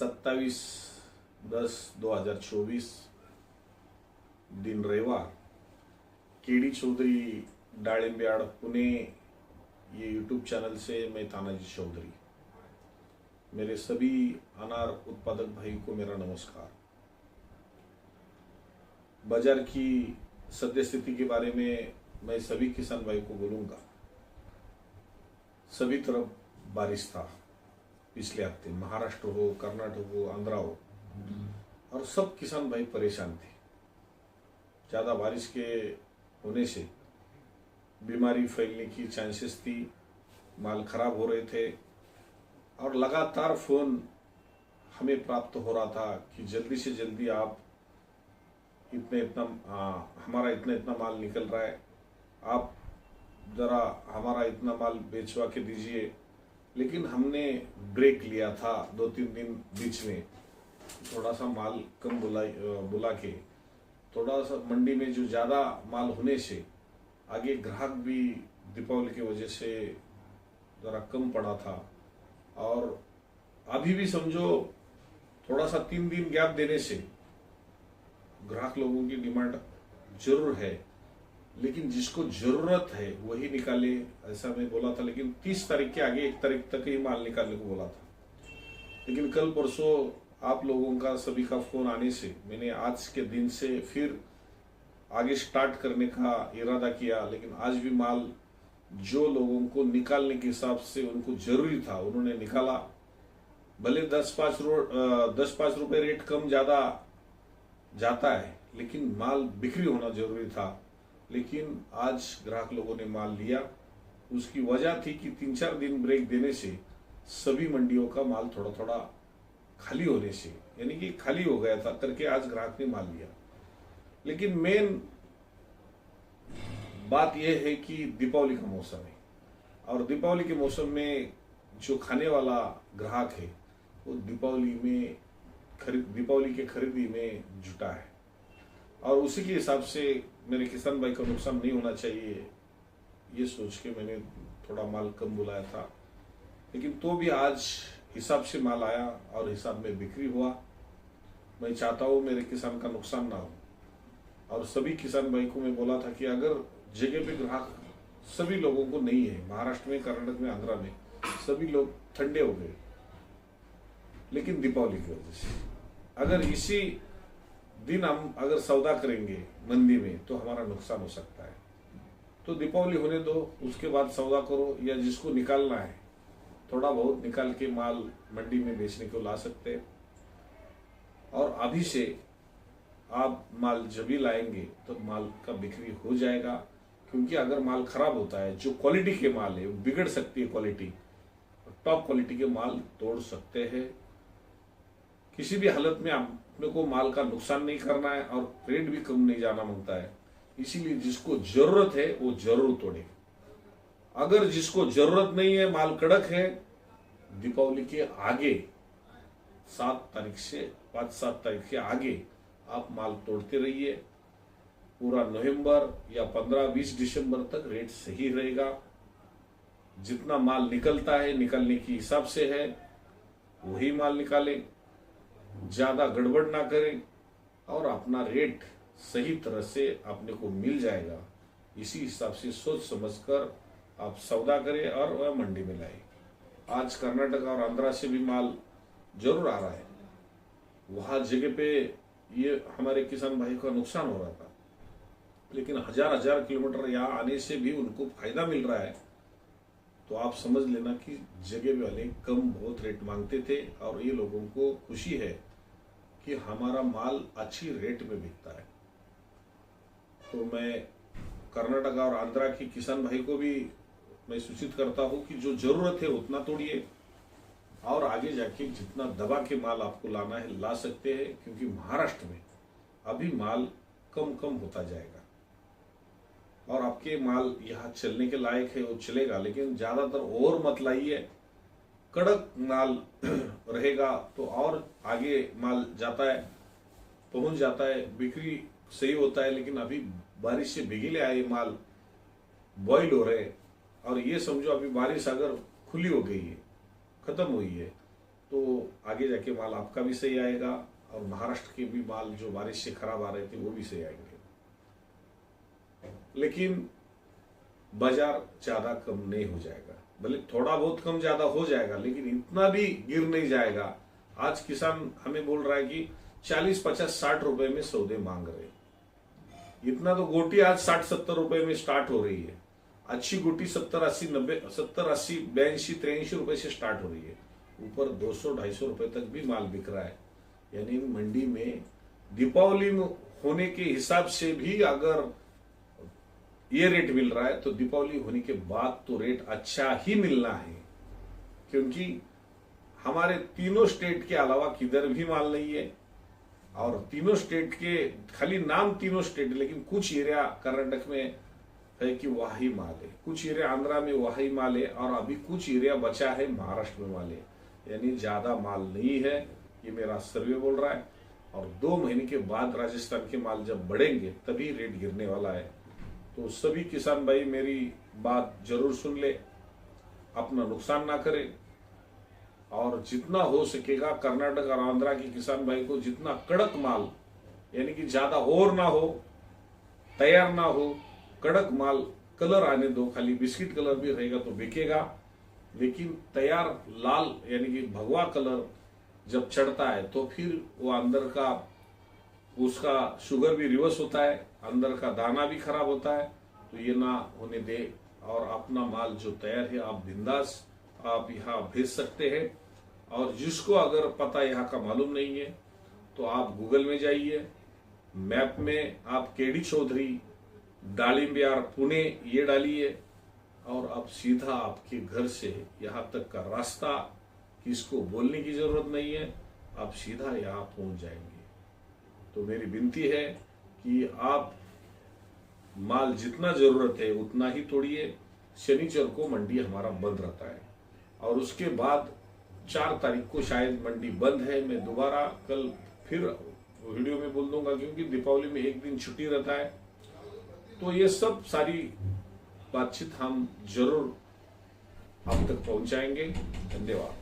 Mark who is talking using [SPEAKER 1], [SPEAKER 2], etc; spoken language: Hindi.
[SPEAKER 1] 27/10/2024 दिन रविवार केडी चौधरी डाळिंब्याड पुणे ये यूट्यूब चैनल से मैं तानाजी चौधरी। मेरे सभी अनार उत्पादक भाई को मेरा नमस्कार। बाजार की सद्य स्थिति के बारे में मैं सभी किसान भाई को बोलूंगा। सभी तरफ बारिश था पिछले हफ्ते, महाराष्ट्र हो, कर्नाटक हो, आंध्रा हो, और सब किसान भाई परेशान थे। ज्यादा बारिश के होने से बीमारी फैलने की चांसेस थी, माल खराब हो रहे थे, और लगातार फोन हमें प्राप्त हो रहा था कि जल्दी से जल्दी आप हमारा इतना माल निकल रहा है, आप जरा हमारा इतना माल बेचवा के दीजिए। लेकिन हमने ब्रेक लिया था 2-3 दिन बीच में, थोड़ा सा माल कम बुला के, थोड़ा सा मंडी में जो ज्यादा माल होने से आगे ग्राहक भी दीपावली की वजह से जरा कम पड़ा था। और अभी भी समझो थोड़ा सा 3 दिन गैप देने से ग्राहक लोगों की डिमांड जरूर है, लेकिन जिसको जरूरत है वही निकाले, ऐसा मैं बोला था। लेकिन 30 तारीख के आगे 1 तारीख तक ही माल निकालने को बोला था। लेकिन कल परसों आप लोगों का सभी का फोन आने से मैंने आज के दिन से फिर आगे स्टार्ट करने का इरादा किया। लेकिन आज भी माल जो लोगों को निकालने के हिसाब से उनको जरूरी था उन्होंने निकाला। भले 10-5 रुपए रेट कम ज्यादा जाता है, लेकिन माल बिक्री होना जरूरी था। लेकिन आज ग्राहक लोगों ने माल लिया। उसकी वजह थी कि 3-4 दिन ब्रेक देने से सभी मंडियों का माल थोड़ा थोड़ा खाली होने से, यानी कि खाली हो गया था करके आज ग्राहक ने माल लिया। लेकिन मेन बात यह है कि दीपावली का मौसम है, और दीपावली के मौसम में जो खाने वाला ग्राहक है वो दीपावली के खरीदी में जुटा है, और उसी के हिसाब से मेरे किसान भाई का नुकसान नहीं होना चाहिए, ये सोच के मैंने थोड़ा माल कम बुलाया था। लेकिन तो भी आज हिसाब से माल आया और हिसाब में बिक्री हुआ। मैं चाहता हूं मेरे किसान का नुकसान ना हो, और सभी किसान भाई को मैं बोला था कि अगर जगह पे ग्राहक सभी लोगों को नहीं है, महाराष्ट्र में, कर्नाटक में, आंध्रा में सभी लोग ठंडे हो गए, लेकिन दीपावली की वजह से अगर इसी दिन हम अगर सौदा करेंगे मंदी में तो हमारा नुकसान हो सकता है। तो दीपावली होने दो, उसके बाद सौदा करो, या जिसको निकालना है थोड़ा बहुत निकाल के माल मंडी में बेचने को ला सकते हैं। और अभी से आप माल जब भी लाएंगे तो माल का बिक्री हो जाएगा, क्योंकि अगर माल खराब होता है, जो क्वालिटी के माल है वो बिगड़ सकती है क्वालिटी, टॉप क्वालिटी के माल तोड़ सकते हैं। किसी भी हालत में अपने को माल का नुकसान नहीं करना है, और रेट भी कम नहीं जाना मांगता है। इसीलिए जिसको जरूरत है वो जरूर तोड़े। अगर जिसको जरूरत नहीं है, माल कड़क है, दीपावली के आगे 5-7 तारीख के आगे आप माल तोड़ते रहिए। पूरा नवंबर या 15-20 दिसंबर तक रेट सही रहेगा। जितना माल निकलता है, निकलने के हिसाब से है, वही माल निकालें, ज्यादा गड़बड़ ना करें, और अपना रेट सही तरह से अपने को मिल जाएगा। इसी हिसाब से सोच समझकर आप सौदा करें और वह मंडी में लाए। आज कर्नाटक और आंध्रा से भी माल जरूर आ रहा है, वहां जगह पे ये हमारे किसान भाई का नुकसान हो रहा था, लेकिन हजार किलोमीटर यहाँ आने से भी उनको फायदा मिल रहा है। तो आप समझ लेना कि जगह वाले कम बहुत रेट मांगते थे, और ये लोगों को खुशी है कि हमारा माल अच्छी रेट में बिकता है। तो मैं कर्नाटक और आंध्रा के किसान भाई को भी मैं सूचित करता हूं कि जो जरूरत है उतना तोड़िए, और आगे जाके जितना दबा के माल आपको लाना है ला सकते हैं, क्योंकि महाराष्ट्र में अभी माल कम होता जाएगा, और आपके माल यहाँ चलने के लायक है वो चलेगा। लेकिन ज्यादातर और मत लाइए, कड़क माल रहेगा तो और आगे माल जाता है, पहुंच जाता है, बिक्री सही होता है। लेकिन अभी बारिश से भिगीले आए माल बॉइल हो रहे, और ये समझो अभी बारिश अगर खुली हो गई है, खत्म हुई है, तो आगे जाके माल आपका भी सही आएगा और महाराष्ट्र के भी माल जो बारिश से खराब आ रहे थे वो भी सही आएंगे। लेकिन बाजार ज्यादा कम नहीं हो जाएगा, भले थोड़ा बहुत कम ज्यादा हो जाएगा लेकिन इतना भी गिर नहीं जाएगा। आज किसान हमें बोल रहा है कि 40, 50, 60 रुपए में सौदे मांग रहे हैं। इतना तो गोटी आज 60, 70 रुपए में स्टार्ट हो रही है। अच्छी गोटी 70, 80, 90, 70, 80, 82, 83 रुपए से स्टार्ट हो रही है। ऊपर 200, 250 रुपए तक भी माल बिक रहा है। यानी मंडी में दीपावली में होने के हिसाब से भी अगर ये रेट मिल रहा है तो दीपावली होने के बाद तो रेट अच्छा ही मिलना है, क्योंकि हमारे तीनों स्टेट के अलावा किधर भी माल नहीं है। और तीनों स्टेट के खाली नाम तीनों स्टेट, लेकिन कुछ एरिया कर्नाटक में है कि वही माल है, कुछ एरिया आंध्रा में वही माल है और अभी कुछ एरिया बचा है महाराष्ट्र में माल है। यानी ज्यादा माल नहीं है, ये मेरा सर्वे बोल रहा है। और 2 महीने के बाद राजस्थान के माल जब बढ़ेंगे तभी रेट गिरने वाला है। तो सभी किसान भाई मेरी बात जरूर सुन ले, अपना नुकसान ना करे और जितना हो सकेगा कर्नाटक और आंध्रा के किसान भाई को जितना कड़क माल, यानी कि ज्यादा और ना हो, तैयार ना हो, कड़क माल कलर आने दो। खाली बिस्किट कलर भी रहेगा तो बिकेगा, लेकिन तैयार लाल यानी कि भगवा कलर जब चढ़ता है तो फिर वो अंदर का उसका शुगर भी रिवर्स होता है, अंदर का दाना भी खराब होता है। तो ये ना होने दे और अपना माल जो तैयार है आप बिंदास आप यहाँ भेज सकते हैं। और जिसको अगर पता यहाँ का मालूम नहीं है तो आप गूगल में जाइए, मैप में आप केडी चौधरी दालिम बिहार पुणे ये डालिए और अब सीधा आपके घर से यहाँ तक का रास्ता, किसको बोलने की जरूरत नहीं है, आप सीधा यहाँ पहुंच जाएंगे। तो मेरी विनती है कि आप माल जितना जरूरत है उतना ही तोड़िए। शनिचर को मंडी हमारा बंद रहता है और उसके बाद 4 तारीख को शायद मंडी बंद है। मैं दोबारा कल फिर वीडियो में बोल दूंगा, क्योंकि दीपावली में एक दिन छुट्टी रहता है। तो ये सब सारी बातचीत हम जरूर आप तक पहुंचाएंगे। धन्यवाद।